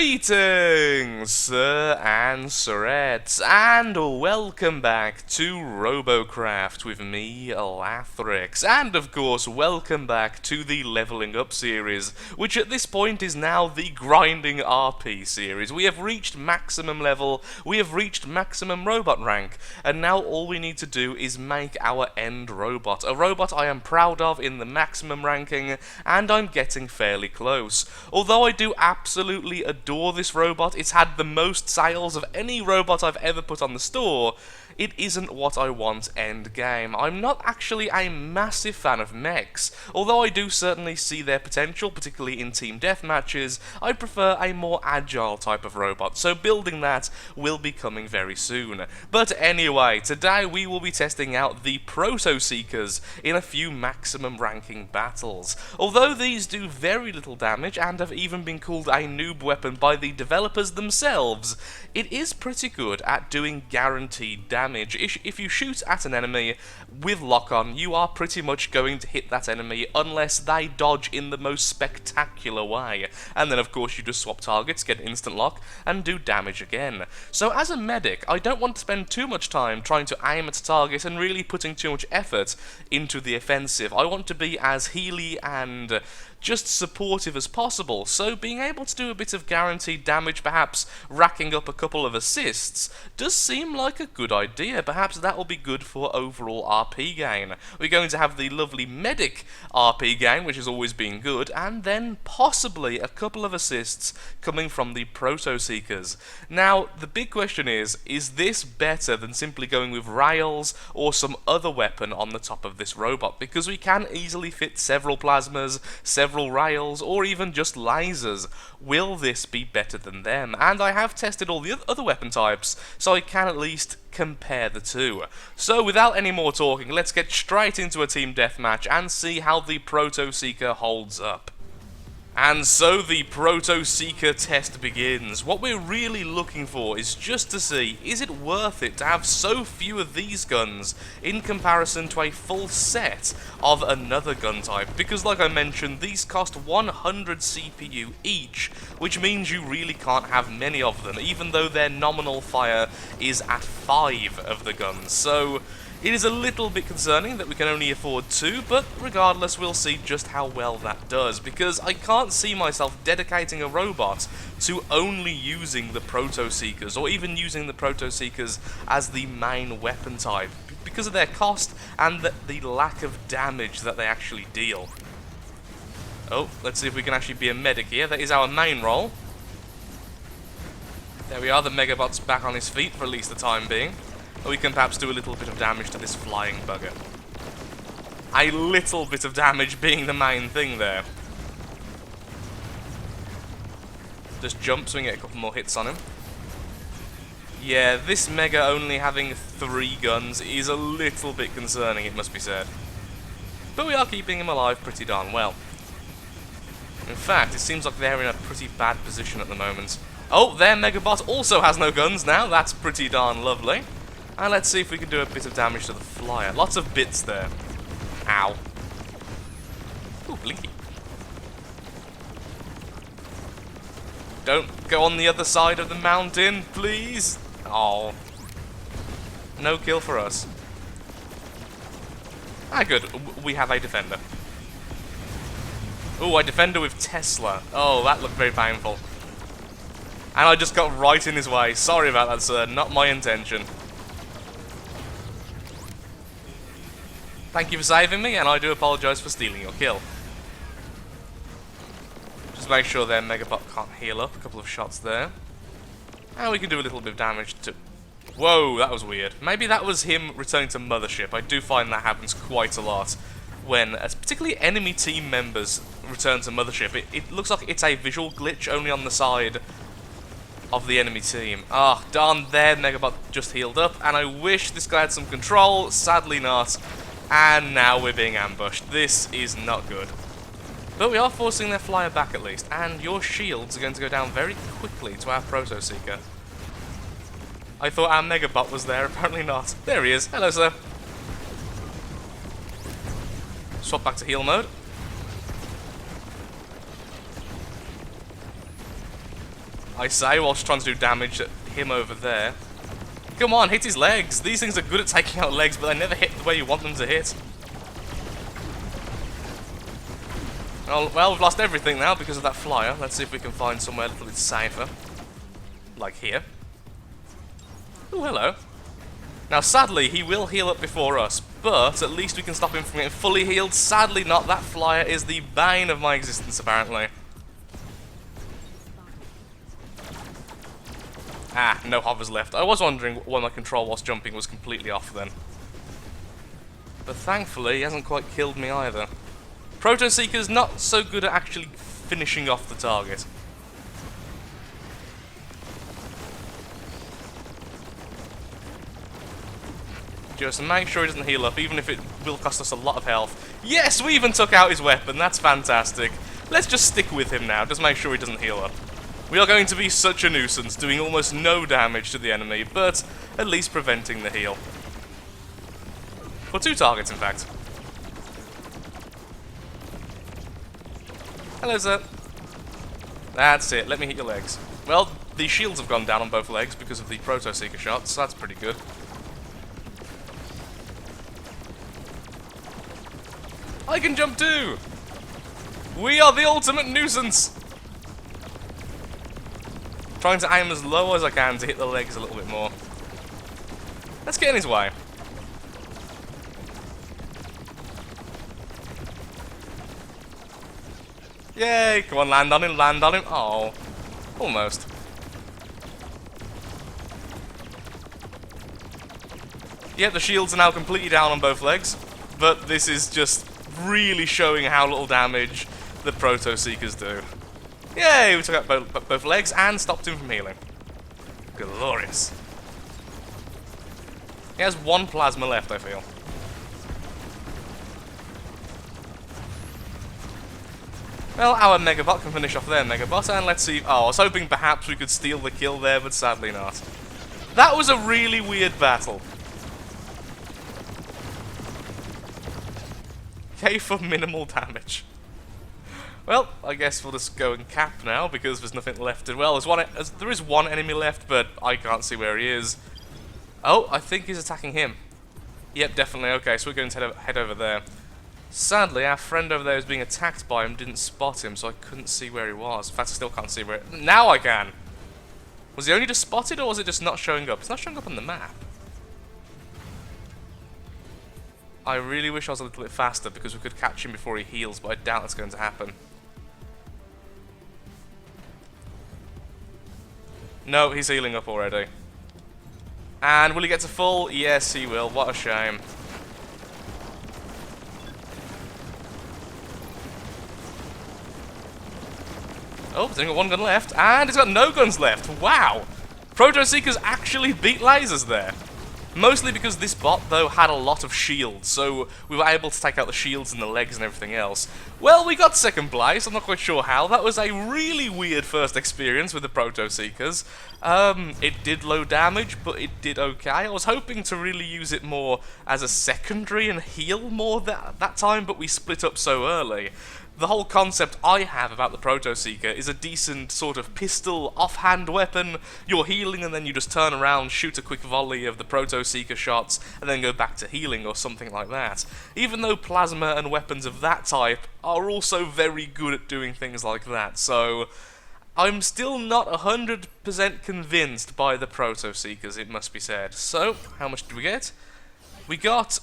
Greetings, Sir and Sirettes, and welcome back to Robocraft with me, Lathrix, and of course, welcome back to the Leveling Up series, which at this point is now the Grinding RP series. We have reached maximum level, we have reached maximum robot rank, and now all we need to do is make our end robot, a robot I am proud of in the maximum ranking, and I'm getting fairly close. Although I do absolutely adore this robot, it's had the most sales of any robot I've ever put on the store, it isn't what I want end game. I'm not actually a massive fan of mechs. Although I do certainly see their potential, particularly in team deathmatches, I prefer a more agile type of robot, so building that will be coming very soon. But anyway, today we will be testing out the Proto-Seekers in a few maximum ranking battles. Although these do very little damage and have even been called a noob weapon by the developers themselves, it is pretty good at doing guaranteed damage. If you shoot at an enemy with lock-on, you are pretty much going to hit that enemy unless they dodge in the most spectacular way. And then of course you just swap targets, get an instant lock, and do damage again. So as a medic, I don't want to spend too much time trying to aim at a target and really putting too much effort into the offensive. I want to be as healy and just supportive as possible, so being able to do a bit of guaranteed damage, perhaps racking up a couple of assists, does seem like a good idea. Perhaps that will be good for overall RP gain. We're going to have the lovely medic RP gain, which has always been good, and then possibly a couple of assists coming from the Proto-Seekers. Now, the big question is this better than simply going with rails or some other weapon on the top of this robot? Because we can easily fit several plasmas, several rails, or even just lasers. Will this be better than them? And I have tested all the other weapon types, so I can at least compare the two. So without any more talking, let's get straight into a team deathmatch and see how the Proto-Seeker holds up. And so the Proto-Seeker test begins. What we're really looking for is just to see, is it worth it to have so few of these guns in comparison to a full set of another gun type? Because like I mentioned, these cost 100 CPU each, which means you really can't have many of them, even though their nominal fire is at 5 of the guns. So it is a little bit concerning that we can only afford 2, but regardless, we'll see just how well that does, because I can't see myself dedicating a robot to only using the Proto-Seekers, or even using the Proto-Seekers as the main weapon type, because of their cost and the lack of damage that they actually deal. Oh, let's see if we can actually be a medic here. That is our main role. There we are, the Megabot's back on his feet for at least the time being. We can perhaps do a little bit of damage to this flying bugger. A little bit of damage being the main thing there. Just jump so we can get a couple more hits on him. Yeah, this Mega only having 3 guns is a little bit concerning, it must be said. But we are keeping him alive pretty darn well. In fact, it seems like they're in a pretty bad position at the moment. Oh, their Megabot also has no guns now, that's pretty darn lovely. And let's see if we can do a bit of damage to the flyer. Lots of bits there. Ow. Ooh, blinky. Don't go on the other side of the mountain, please. Oh. No kill for us. Ah, good. We have a defender. Ooh, a defender with Tesla. Oh, that looked very painful. And I just got right in his way. Sorry about that, sir. Not my intention. Thank you for saving me, and I do apologise for stealing your kill. Just make sure their Megabot can't heal up. A couple of shots there. And we can do a little bit of damage to... Whoa, that was weird. Maybe that was him returning to Mothership. I do find that happens quite a lot when, particularly enemy team members return to Mothership. It looks like it's a visual glitch only on the side of the enemy team. Ah, darn, their Megabot just healed up, and I wish this guy had some control. Sadly not. And now we're being ambushed. This is not good. But we are forcing their flyer back at least, and your shields are going to go down very quickly to our Proto-Seeker. I thought our Megabot was there, apparently not. There he is. Hello, sir. Swap back to heal mode. I say, whilst trying to do damage at him over there. Come on, hit his legs. These things are good at taking out legs, but they never hit the way you want them to hit. Well, we've lost everything now because of that flyer. Let's see if we can find somewhere a little bit safer. Like here. Oh, hello. Now, sadly, he will heal up before us, but at least we can stop him from getting fully healed. Sadly not. That flyer is the bane of my existence, apparently. Ah, no hovers left. I was wondering why my control whilst jumping was completely off then. But thankfully, he hasn't quite killed me either. Proto-Seeker's not so good at actually finishing off the target. Just make sure he doesn't heal up, even if it will cost us a lot of health. Yes, we even took out his weapon. That's fantastic. Let's just stick with him now. Just make sure he doesn't heal up. We are going to be such a nuisance, doing almost no damage to the enemy, but at least preventing the heal. For 2 targets, in fact. Hello, sir. That's it. Let me hit your legs. Well, the shields have gone down on both legs because of the Proto-Seeker shots, so that's pretty good. I can jump too! We are the ultimate nuisance! Trying to aim as low as I can to hit the legs a little bit more. Let's get in his way. Yay! Come on, land on him, land on him. Oh, almost. Yeah, the shields are now completely down on both legs, but this is just really showing how little damage the Proto-Seekers do. Yay! We took out both legs and stopped him from healing. Glorious. He has 1 plasma left, I feel. Well, our Megabot can finish off their Megabot, and let's see... Oh, I was hoping perhaps we could steal the kill there, but sadly not. That was a really weird battle. Okay, for minimal damage. Well, I guess we'll just go and cap now, because there's nothing left. Well, there is one enemy left, but I can't see where he is. Oh, I think he's attacking him. Yep, definitely. Okay, so we're going to head over there. Sadly, our friend over there who's being attacked by him didn't spot him, so I couldn't see where he was. In fact, I still can't see where... Now I can! Was he only just spotted, or was it just not showing up? It's not showing up on the map. I really wish I was a little bit faster, because we could catch him before he heals, but I doubt that's going to happen. No, he's healing up already. And will he get to full? Yes, he will. What a shame. Oh, he's only got 1 gun left, and he's got no guns left. Wow! Proto-Seekers actually beat lasers there. Mostly because this bot, though, had a lot of shields, so we were able to take out the shields and the legs and everything else. Well, we got 2nd place. I'm not quite sure how. That was a really weird first experience with the Proto-Seekers. It did low damage, but it did okay. I was hoping to really use it more as a secondary and heal more that time, but we split up so early. The whole concept I have about the Proto-Seeker is a decent sort of pistol offhand weapon. You're healing and then you just turn around, shoot a quick volley of the Proto-Seeker shots, and then go back to healing or something like that. Even though plasma and weapons of that type are also very good at doing things like that, so I'm still not 100% convinced by the Proto-Seekers, it must be said. So, how much did we get? We got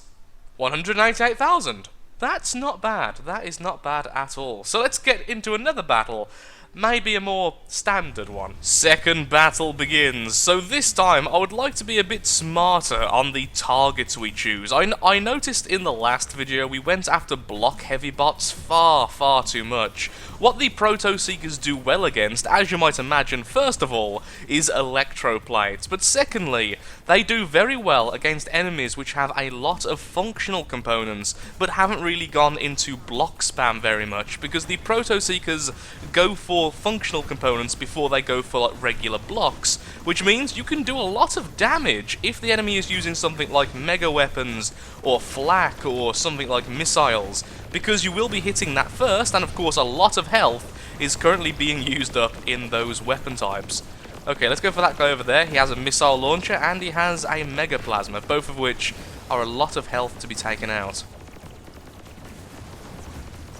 198,000. That's not bad. That is not bad at all. So let's get into another battle. Maybe a more standard one. Second battle begins. So this time, I would like to be a bit smarter on the targets we choose. I noticed in the last video we went after block-heavy bots far, far too much. What the Proto-Seekers do well against, as you might imagine, first of all, is electroplates. But secondly, they do very well against enemies which have a lot of functional components, but haven't really gone into block spam very much, because the Proto-Seekers go for functional components before they go for like regular blocks, which means you can do a lot of damage if the enemy is using something like mega weapons or flak or something like missiles, because you will be hitting that first, and of course a lot of health is currently being used up in those weapon types. Okay, let's go for that guy over there. He has a missile launcher and he has a mega plasma, both of which are a lot of health to be taken out.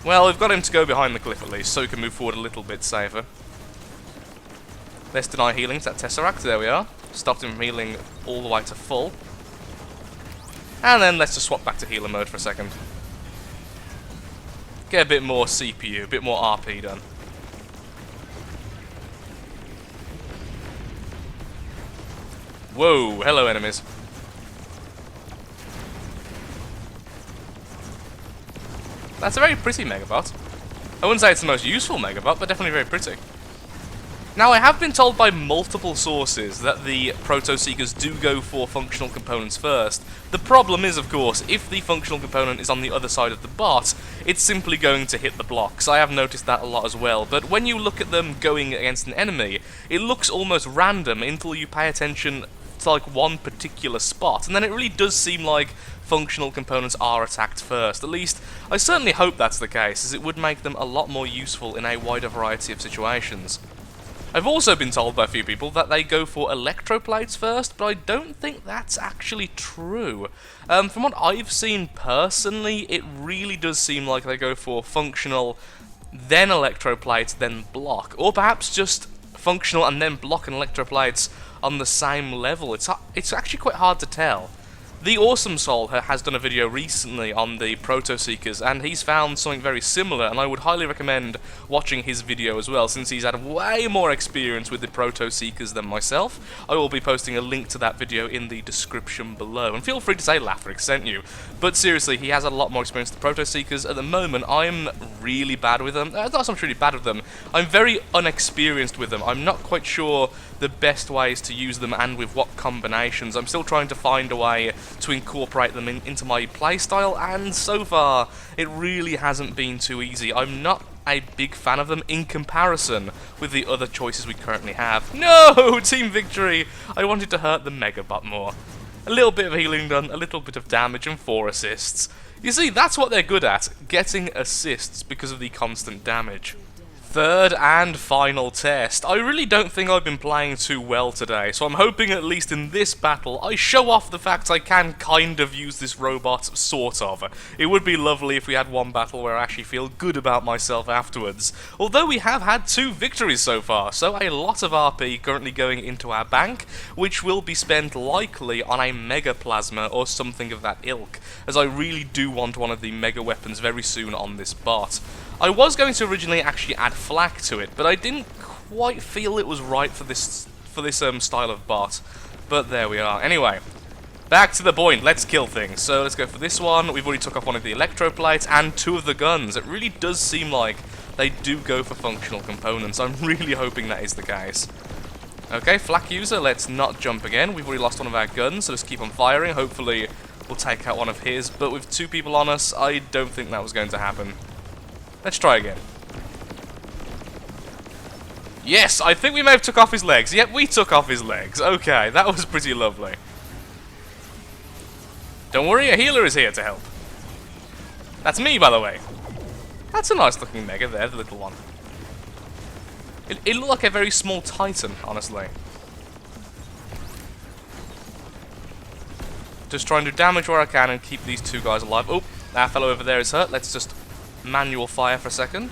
Well, we've got him to go behind the cliff at least, so we can move forward a little bit safer. Let's deny healing to that Tesseract, there we are. Stopped him from healing all the way to full. And then let's just swap back to healer mode for a second. Get a bit more CPU, a bit more RP done. Whoa, hello enemies. That's a very pretty Megabot. I wouldn't say it's the most useful Megabot, but definitely very pretty. Now, I have been told by multiple sources that the Proto-seekers do go for functional components first. The problem is, of course, if the functional component is on the other side of the bot, it's simply going to hit the blocks. I have noticed that a lot as well, but when you look at them going against an enemy, it looks almost random until you pay attention to like one particular spot, and then it really does seem like functional components are attacked first. At least, I certainly hope that's the case, as it would make them a lot more useful in a wider variety of situations. I've also been told by a few people that they go for electroplates first, but I don't think that's actually true. From what I've seen personally, it really does seem like they go for functional, then electroplates, then block. Or perhaps just functional and then block and electroplates on the same level. It's actually quite hard to tell. The Awesome Soul has done a video recently on the Proto-seekers, and he's found something very similar, and I would highly recommend watching his video as well, since he's had way more experience with the Proto-seekers than myself. I will be posting a link to that video in the description below, and feel free to say Lathrix sent you. But seriously, he has a lot more experience with the Proto-seekers. At the moment, I'm really bad with them. Not so much really bad with them. I'm very unexperienced with them. I'm not quite sure the best ways to use them and with what combinations. I'm still trying to find a way to incorporate them into my playstyle, and so far it really hasn't been too easy. I'm not a big fan of them in comparison with the other choices we currently have. No! Team victory! I wanted to hurt the Megabot more. A little bit of healing done, a little bit of damage, and 4 assists. You see, that's what they're good at, getting assists because of the constant damage. Third and final test. I really don't think I've been playing too well today, so I'm hoping at least in this battle I show off the fact I can kind of use this robot, sort of. It would be lovely if we had one battle where I actually feel good about myself afterwards. Although we have had 2 victories so far, so a lot of RP currently going into our bank, which will be spent likely on a Mega Plasma or something of that ilk, as I really do want one of the Mega Weapons very soon on this bot. I was going to originally actually add flak to it, but I didn't quite feel it was right for this style of bot. But there we are. Anyway, back to the point. Let's kill things. So let's go for this one. We've already took off one of the electroplates and 2 of the guns. It really does seem like they do go for functional components. I'm really hoping that is the case. Okay, flak user, let's not jump again. We've already lost one of our guns, so let's keep on firing. Hopefully we'll take out one of his. But with 2 people on us, I don't think that was going to happen. Let's try again. Yes, I think we may have took off his legs. Yep, we took off his legs. Okay, that was pretty lovely. Don't worry, a healer is here to help. That's me, by the way. That's a nice looking Mega there, the little one. It looked like a very small Titan, honestly. Just trying to damage where I can and keep these 2 guys alive. Oh, that fellow over there is hurt. Let's just manual fire for a second.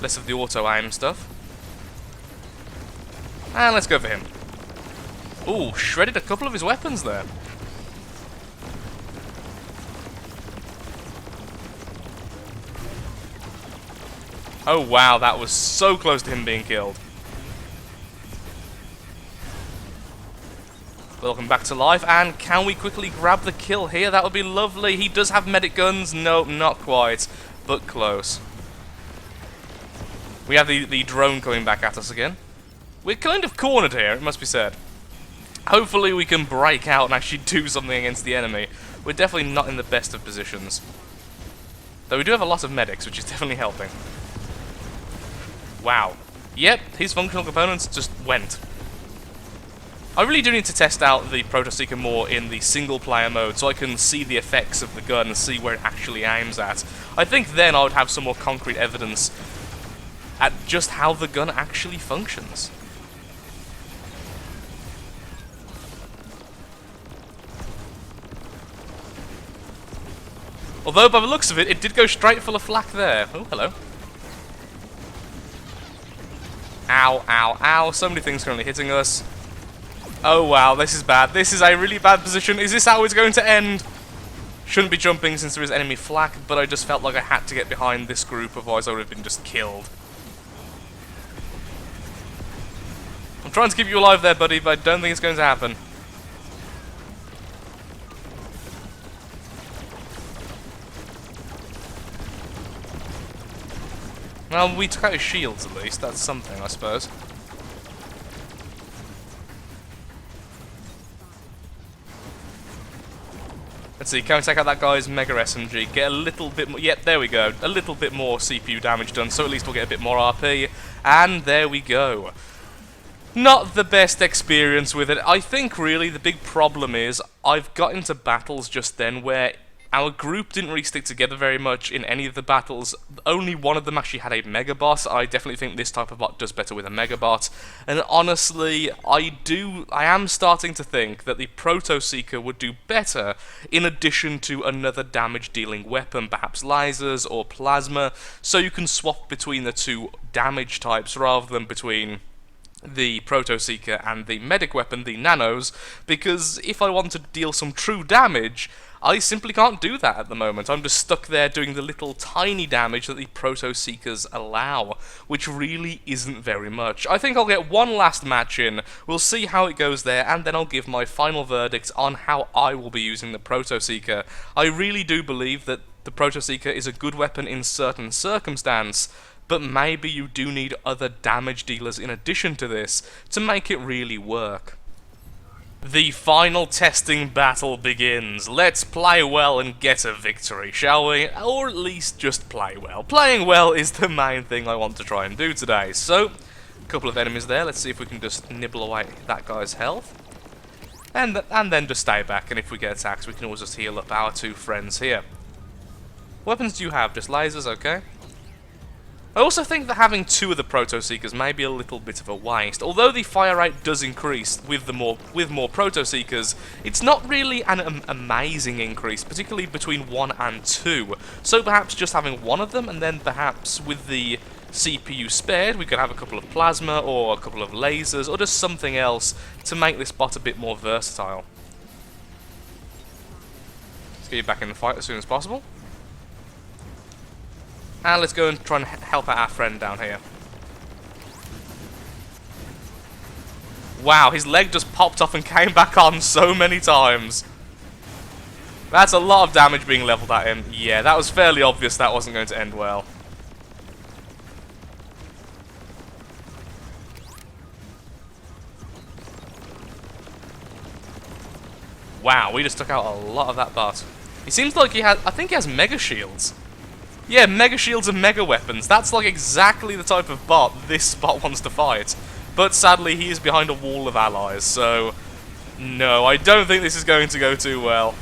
Less of the auto aim stuff. And let's go for him. Ooh, shredded a couple of his weapons there. Oh wow, that was so close to him being killed. Welcome back to life, and can we quickly grab the kill here? That would be lovely. He does have medic guns. Nope, not quite, but close. We have the drone coming back at us again. We're kind of cornered here, it must be said. Hopefully we can break out and actually do something against the enemy. We're definitely not in the best of positions. Though we do have a lot of medics, which is definitely helping. Wow. Yep, his functional components just went. I really do need to test out the Proto-Seeker more in the single-player mode so I can see the effects of the gun and see where it actually aims at. I think then I would have some more concrete evidence at just how the gun actually functions. Although, by the looks of it, it did go straight full of flak there. Oh, hello. Ow, ow, ow. So many things currently hitting us. Oh, wow, this is bad. This is a really bad position. Is this how it's going to end? Shouldn't be jumping since there is enemy flak, but I just felt like I had to get behind this group, otherwise I would have been just killed. I'm trying to keep you alive there, buddy, but I don't think it's going to happen. Well, we took out his shields at least. That's something, I suppose. Let's see, can we take out that guy's Mega SMG? Get a little bit more... Yep, there we go. A little bit more CPU damage done, so at least we'll get a bit more RP. And there we go. Not the best experience with it. I think, really, the big problem is I've got into battles just then where our group didn't really stick together very much in any of the battles. Only one of them actually had a Mega Bot. I definitely think this type of bot does better with a Mega Bot. And honestly, I am starting to think that the Proto-Seeker would do better in addition to another damage-dealing weapon, perhaps lasers or plasma, so you can swap between the two damage types rather than between the Proto-Seeker and the medic weapon, the nanos, because if I want to deal some true damage, I simply can't do that at the moment. I'm just stuck there doing the little tiny damage that the Proto-Seekers allow, which really isn't very much. I think I'll get one last match in, we'll see how it goes there, and then I'll give my final verdict on how I will be using the Proto-Seeker. I really do believe that the Proto-Seeker is a good weapon in certain circumstance, but maybe you do need other damage dealers in addition to this to make it really work. The final testing battle begins. Let's play well and get a victory, shall we? Or at least just play well. Playing well is the main thing I want to try and do today. So, a couple of enemies there. Let's see if we can just nibble away that guy's health. And then just stay back, and if we get attacked, we can always just heal up our two friends here. What weapons do you have? Just lasers, okay? I also think that having two of the Proto-Seekers may be a little bit of a waste. Although the fire rate does increase with more Proto-Seekers, it's not really an amazing increase, particularly between 1 and 2. So perhaps just having one of them, and then perhaps with the CPU spared, we could have a couple of plasma, or a couple of lasers, or just something else to make this bot a bit more versatile. Let's get you back in the fight as soon as possible. And let's go and try and help out our friend down here. Wow, his leg just popped off and came back on so many times. That's a lot of damage being leveled at him. Yeah, that was fairly obvious that wasn't going to end well. Wow, we just took out a lot of that bot. He seems like I think he has Mega Shields. Yeah, Mega Shields and Mega Weapons. That's like exactly the type of bot this bot wants to fight. But sadly, he is behind a wall of allies, so no, I don't think this is going to go too well.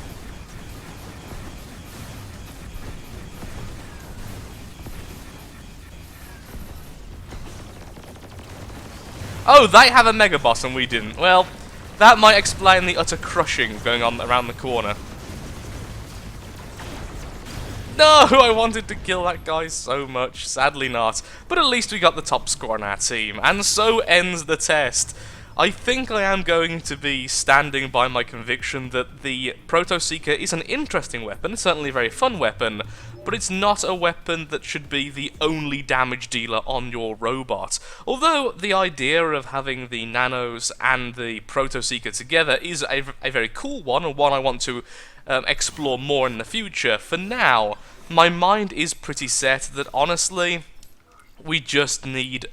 Oh, they have a Mega Boss and we didn't. Well, that might explain the utter crushing going on around the corner. No, I wanted to kill that guy so much. Sadly not. But at least we got the top score on our team. And so ends the test. I think I am going to be standing by my conviction that the Proto-Seeker is an interesting weapon, certainly a very fun weapon, but it's not a weapon that should be the only damage dealer on your robot. Although the idea of having the nanos and the Proto-Seeker together is a very cool one, and one I want to explore more in the future. For now, my mind is pretty set that honestly, we just need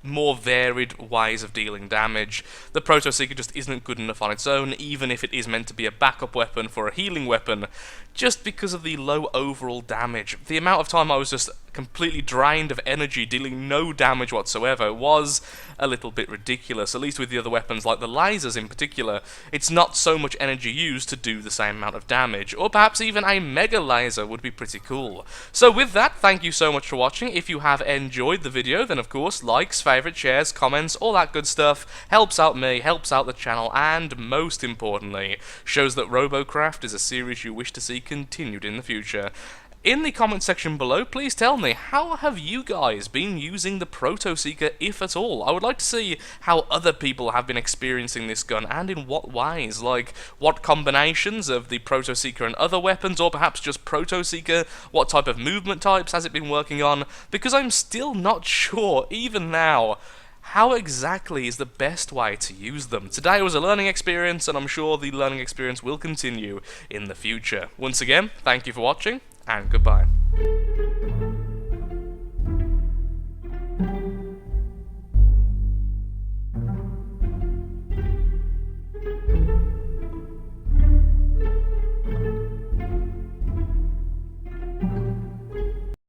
more varied ways of dealing damage. The Proto-Seeker just isn't good enough on its own, even if it is meant to be a backup weapon for a healing weapon, just because of the low overall damage. The amount of time I was just completely drained of energy, dealing no damage whatsoever, was a little bit ridiculous. At least with the other weapons, like the lasers in particular, it's not so much energy used to do the same amount of damage. Or perhaps even a mega laser would be pretty cool. So with that, thank you so much for watching. If you have enjoyed the video, then of course, likes, favourites, shares, comments, all that good stuff helps out me, helps out the channel, and most importantly, shows that Robocraft is a series you wish to see continued in the future. In the comment section below, please tell me, how have you guys been using the Proto-Seeker, if at all? I would like to see how other people have been experiencing this gun, and in what ways. Like, what combinations of the Proto-Seeker and other weapons, or perhaps just Proto-Seeker? What type of movement types has it been working on? Because I'm still not sure, even now, how exactly is the best way to use them. Today was a learning experience, and I'm sure the learning experience will continue in the future. Once again, thank you for watching, and goodbye.